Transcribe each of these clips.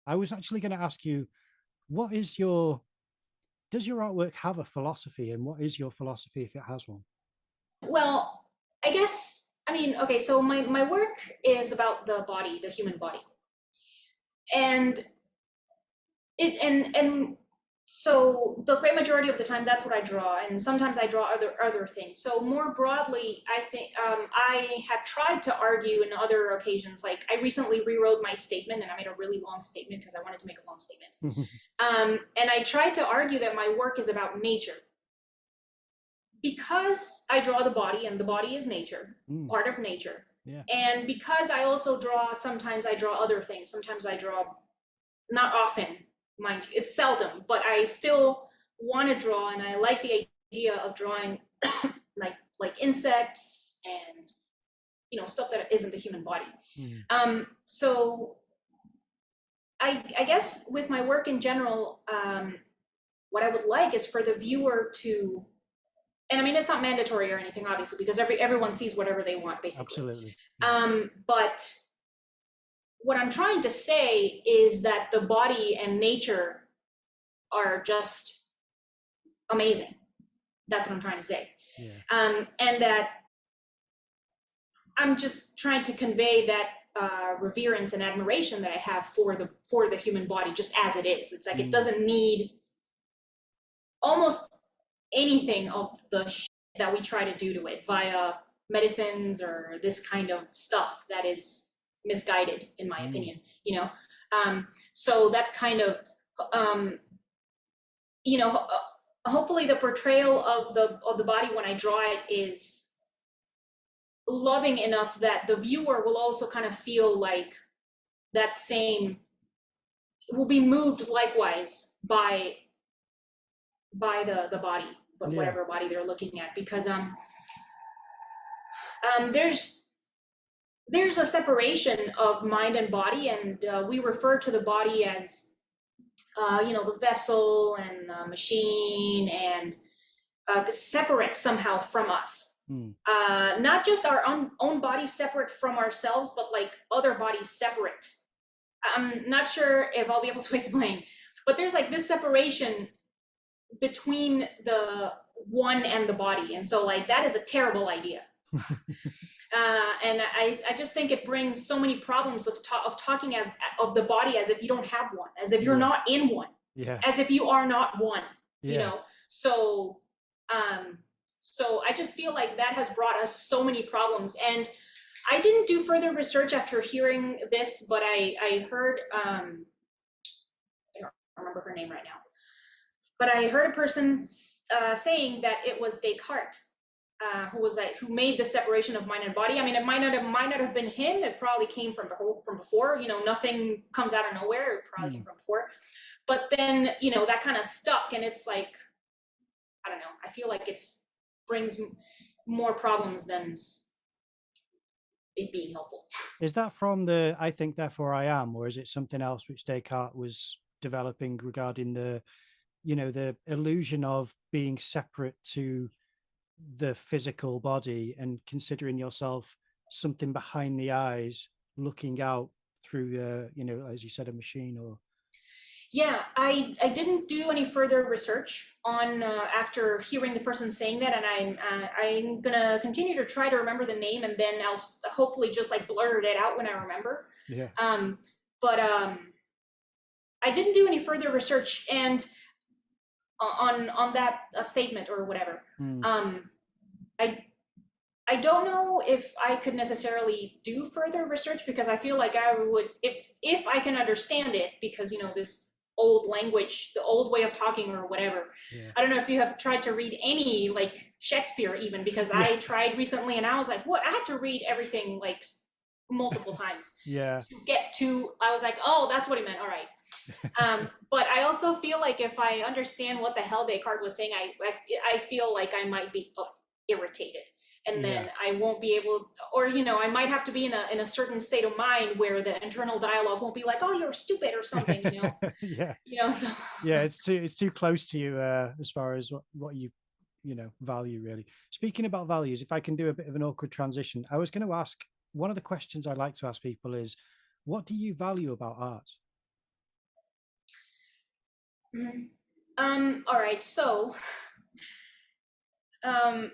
I was actually going to ask you, what is does your artwork have a philosophy, and what is your philosophy if it has one? Well, I guess, I mean, okay, so my work is about the body, the human body. And and so the great majority of the time that's what I draw, and sometimes I draw other things. So more broadly, I think I have tried to argue in other occasions. Like I recently rewrote my statement, and I made a really long statement because I wanted to make a long statement. And I tried to argue that my work is about nature because I draw the body, and the body is nature, Mm, part of nature. yeah, And because I also draw, sometimes I draw other things. Sometimes I draw, not often, mind you, it's seldom, but I still want to draw, and I like the idea of drawing like insects and stuff that isn't the human body. mm, So I guess with my work in general, what I would like is for the viewer to, and I mean it's not mandatory or anything, obviously, because everyone sees whatever they want, basically. absolutely. Yeah, But what I'm trying to say is that the body and nature are just amazing. That's what I'm trying to say. yeah, And that I'm just trying to convey that reverence and admiration that I have for the human body just as it is. It's like it mm, doesn't need almost anything of the shit that we try to do to it via medicines or this kind of stuff that is misguided, in my mm, opinion. So that's kind of um, you know, hopefully the portrayal of the body when I draw it is loving enough that the viewer will also kind of feel like that same, will be moved likewise by the body, but yeah, whatever body they're looking at, because there's a separation of mind and body, and we refer to the body as the vessel and the machine, and separate somehow from us. mm, Not just our own bodies separate from ourselves, but like other bodies separate. I'm not sure if I'll be able to explain, but there's like this separation between the one and the body. And so, like, that is a terrible idea. And I just think it brings so many problems of talking of the body as if you don't have one, as if you're yeah, not in one, yeah, as if you are not one, you yeah. know? So, um, so I just feel like that has brought us so many problems. And I didn't do further research after hearing this, but I heard, I don't remember her name right now, but I heard a person saying that it was Descartes who made the separation of mind and body. I mean, it might not have been him. It probably came from before. Nothing comes out of nowhere. It probably came Mm. from before. But then that kind of stuck, and it's like, I don't know. I feel like it's brings more problems than it being helpful. Is that from the I think, therefore I am, or is it something else which Descartes was developing regarding the illusion of being separate to the physical body and considering yourself something behind the eyes, looking out through as you said, a machine or Yeah, I didn't do any further research on after hearing the person saying that, and I'm gonna continue to try to remember the name, and then I'll hopefully just like blurt it out when I remember. yeah. Um, but I didn't do any further research, and on that statement or whatever. Mm, Um, I I don't know if I could necessarily do further research, because I feel like I would, if I can understand it, because this old language, the old way of talking or whatever. yeah. I don't know if you have tried to read any like Shakespeare even, because Yeah. I tried recently and I was like, what? I had to read everything like multiple times Yeah. to get to. I was like, oh, that's what he meant. All right. But I also feel like if I understand what the hell Descartes was saying, I feel like I might be irritated, and then Yeah. I won't be able, or I might have to be in a certain state of mind where the internal dialogue won't be like, oh, you're stupid or something, Yeah. So Yeah, it's too close to you as far as what you value, really. Speaking about values, if I can do a bit of an awkward transition, I was going to ask, one of the questions I like to ask people is, what do you value about art? Mhm. All right, so um,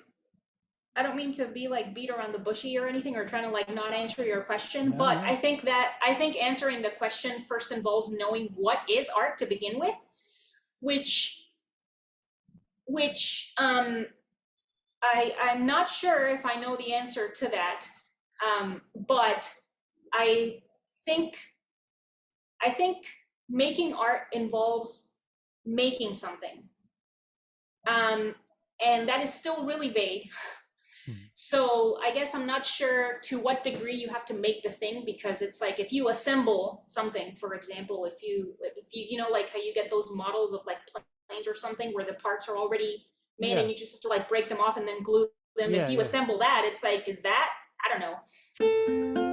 I don't mean to be like beat around the bushy or anything or trying to like not answer your question, No, but no. I think answering the question first involves knowing what is art to begin with, which which I'm not sure if I know the answer to that. But I think I think making art involves making something. Um, and that is still really vague. Hmm. So I guess I'm not sure to what degree you have to make the thing, because it's like if you assemble something, for example, if you you know, like how you get those models of like planes or something where the parts are already made and Yeah, you just have to like break them off and then glue them. If yeah, you yeah. assemble that, it's like, is that, I don't know.